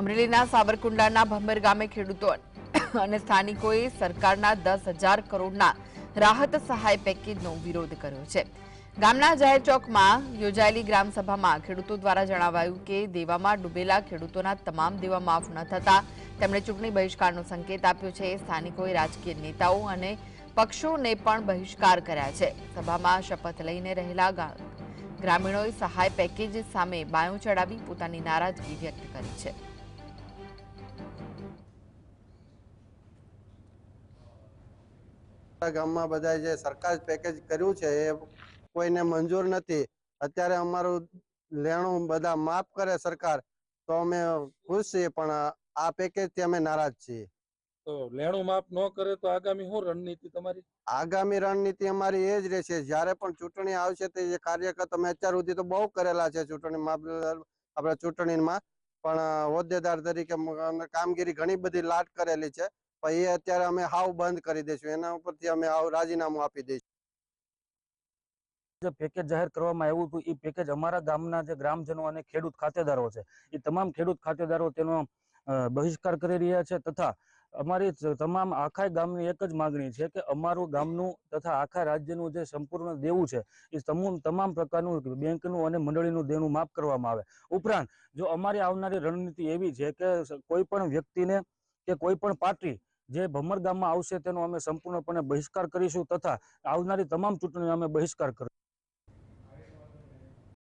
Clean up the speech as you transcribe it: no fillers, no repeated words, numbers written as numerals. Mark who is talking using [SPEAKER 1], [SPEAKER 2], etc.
[SPEAKER 1] અમરેલીના સાબરકુંડલાના ભંબર ગામે ખેડૂતો અને સ્થાનિકોએ સરકારના 10,000 કરોડના રાહત સહાય પેકેજનો વિરોધ કર્યો છે। ગામના જાહેર ચોકમાં યોજાયેલી ગ્રામસભામાં ખેડૂતો દ્વારા જણાવાયું કે દેવામાં ડૂબેલા ખેડૂતોના તમામ દેવા માફ ન થતા તેમણે ચૂંટણી બહિષ્કારનો સંકેત આપ્યો છે। સ્થાનિકોએ રાજકીય નેતાઓ અને પક્ષોને પણ બહિષ્કાર કર્યા છે। સભામાં શપથ લઈને રહેલા ગ્રામીણોએ સહાય પેકેજ સામે બાયો ચડાવી પોતાની નારાજગી વ્યક્ત કરી છે।
[SPEAKER 2] ગામમાં બધા જે સરકાર પેકેજ કર્યું છે એ કોઈને મંજૂર નથી। અત્યારે અમારું લેણું બધા માફ કરે સરકાર તો અમે ખુશ છીએ, પણ આ પેકેજથી અમે નારાજ છીએ।
[SPEAKER 3] તો લેણું માફ ન કરે તો આગામી શું રણનીતિ તમારી?
[SPEAKER 2] આગામી રણનીતિ અમારી એ જ રહેશે, જ્યારે પણ ચૂંટણી આવશે તે જે કાર્યકર્તા અમે અત્યાર સુધી તો બહુ કરેલા છે ચૂંટણીમાં, આપણે ચૂંટણીમાં પણ હોદ્દેદાર તરીકે કામગીરી ઘણી બધી લાટ કરેલી છે, પણ એ અત્યારે અમે હાવ બંધ કરી દઈશું। એના ઉપરથી અમે હાવ રાજીનામું આપી દઈશું।
[SPEAKER 4] જે પેકેજ જાહેર કરવામાં આવ્યું હતું એ પેકેજ અમારા ગામના જે ગ્રામજનો અને ખેડૂત ખાતેદારો છે એ તમામ ખેડૂત ખાતેદારો તેનો બહિષ્કાર કરી રહ્યા છે તથા અમારી તમામ આખા ગામની એક જ માંગણી છે કે અમારું ગામનું તથા આખા રાજ્યનું જે સંપૂર્ણ દેવું છે એ તમામ પ્રકારનું બેંકનું અને મંડળીનું દેવું માફ કરવામાં આવે। ઉપરાંત જો અમારી આવનારી રણનીતિ એવી છે કે કોઈ પણ વ્યક્તિને કે કોઈ પણ પાર્ટી જે ભમર ગામમાં આવશે તેનો અમે સંપૂર્ણપણે બહિષ્કાર કરીશું તથા આવનારી તમામ ચૂંટણીનો અમે બહિષ્કાર કરીશું।